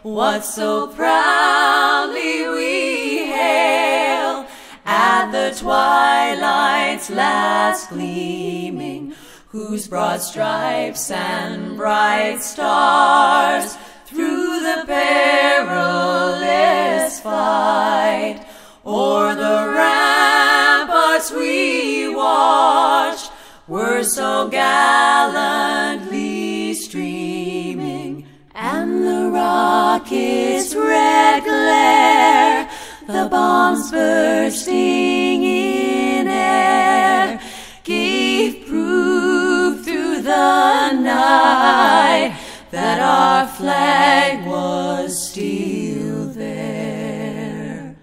what so proudly we hail, at the twilight's last gleaming, whose broad stripes and bright stars through the perilous fight o'er the ramparts we watched were so gallantly streaming, and the rockets' red glare, the bombs bursting in air, gave proof through the night that our flag was still there.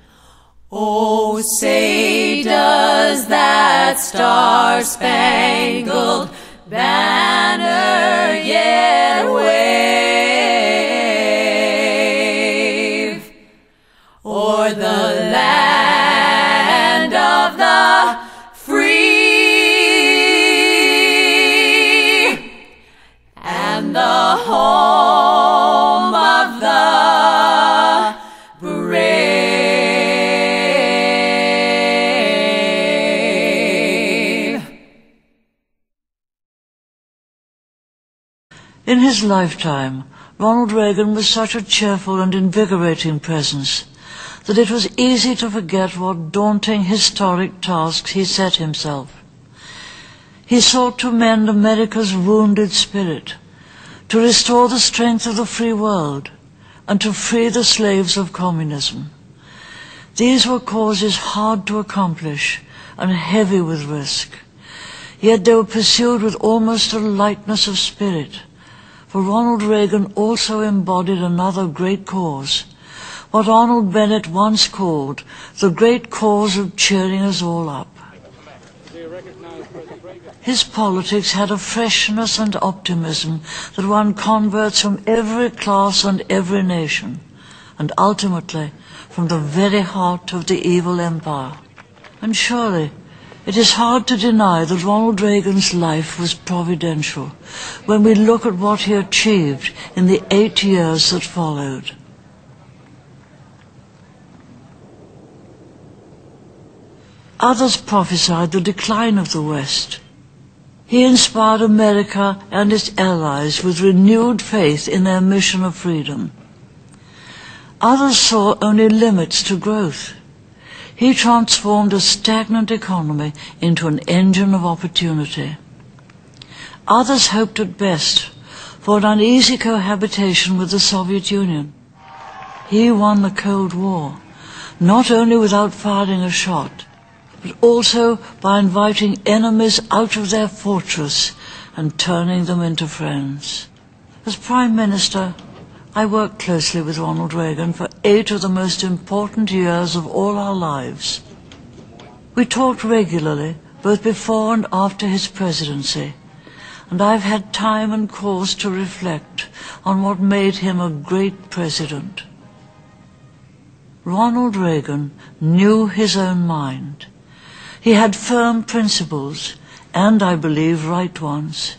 Oh, say does that star-spangled banner yet wave o'er the land of the free and the home of the brave. In his lifetime, Ronald Reagan was such a cheerful and invigorating presence that it was easy to forget what daunting historic tasks he set himself. He sought to mend America's wounded spirit, to restore the strength of the free world, and to free the slaves of communism. These were causes hard to accomplish and heavy with risk, yet they were pursued with almost a lightness of spirit, for Ronald Reagan also embodied another great cause, what Arnold Bennett once called the great cause of cheering us all up. His politics had a freshness and optimism that won converts from every class and every nation, and ultimately from the very heart of the evil empire. And surely it is hard to deny that Ronald Reagan's life was providential when we look at what he achieved in the 8 years that followed. Others prophesied the decline of the West. He inspired America and its allies with renewed faith in their mission of freedom. Others saw only limits to growth. He transformed a stagnant economy into an engine of opportunity. Others hoped at best for an uneasy cohabitation with the Soviet Union. He won the Cold War, not only without firing a shot, but also by inviting enemies out of their fortress and turning them into friends. As Prime Minister, I worked closely with Ronald Reagan for 8 of the most important years of all our lives. We talked regularly, both before and after his presidency, and I've had time and cause to reflect on what made him a great president. Ronald Reagan knew his own mind. He had firm principles, and I believe right ones.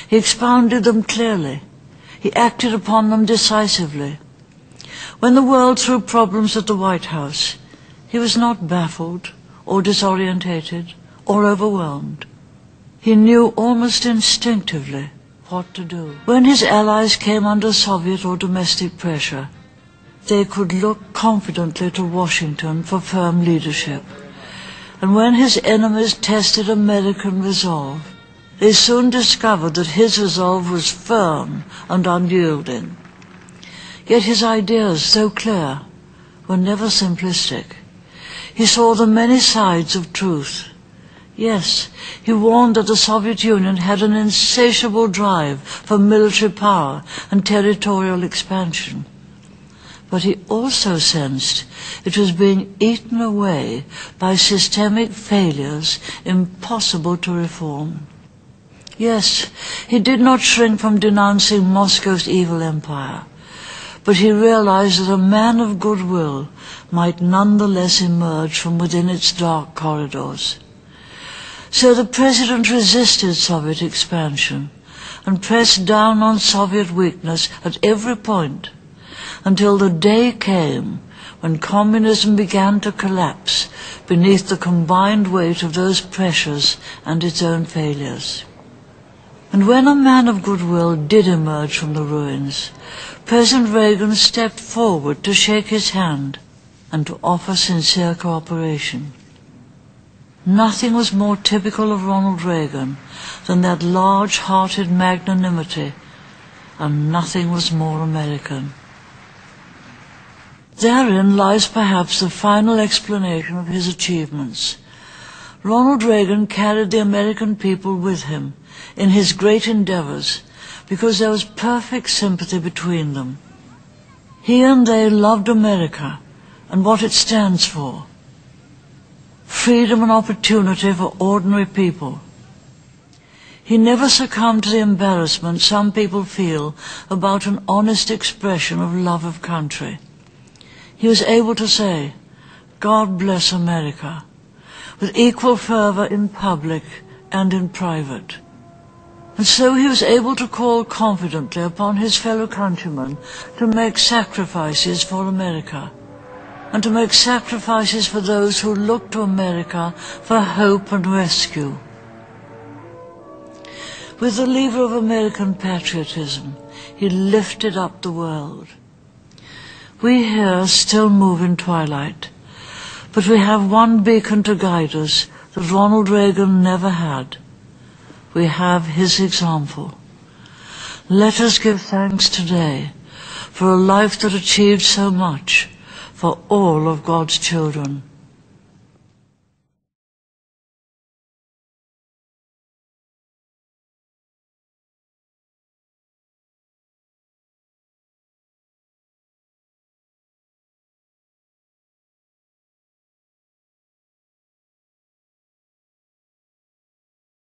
He expounded them clearly. He acted upon them decisively. When the world threw problems at the White House, he was not baffled or disorientated or overwhelmed. He knew almost instinctively what to do. When his allies came under Soviet or domestic pressure, they could look confidently to Washington for firm leadership. And when his enemies tested American resolve, they soon discovered that his resolve was firm and unyielding. Yet his ideas, though clear, were never simplistic. He saw the many sides of truth. Yes, he warned that the Soviet Union had an insatiable drive for military power and territorial expansion. But he also sensed it was being eaten away by systemic failures impossible to reform. Yes, he did not shrink from denouncing Moscow's evil empire, but he realized that a man of goodwill might nonetheless emerge from within its dark corridors. So the President resisted Soviet expansion and pressed down on Soviet weakness at every point, until the day came when communism began to collapse beneath the combined weight of those pressures and its own failures. And when a man of goodwill did emerge from the ruins, President Reagan stepped forward to shake his hand and to offer sincere cooperation. Nothing was more typical of Ronald Reagan than that large-hearted magnanimity, and nothing was more American. Therein lies perhaps the final explanation of his achievements. Ronald Reagan carried the American people with him in his great endeavors because there was perfect sympathy between them. He and they loved America and what it stands for: freedom and opportunity for ordinary people. He never succumbed to the embarrassment some people feel about an honest expression of love of country. He was able to say, "God bless America," with equal fervor in public and in private. And so he was able to call confidently upon his fellow countrymen to make sacrifices for America, and to make sacrifices for those who look to America for hope and rescue. With the lever of American patriotism, he lifted up the world. We here still move in twilight, but we have one beacon to guide us that Ronald Reagan never had. We have his example. Let us give thanks today for a life that achieved so much for all of God's children.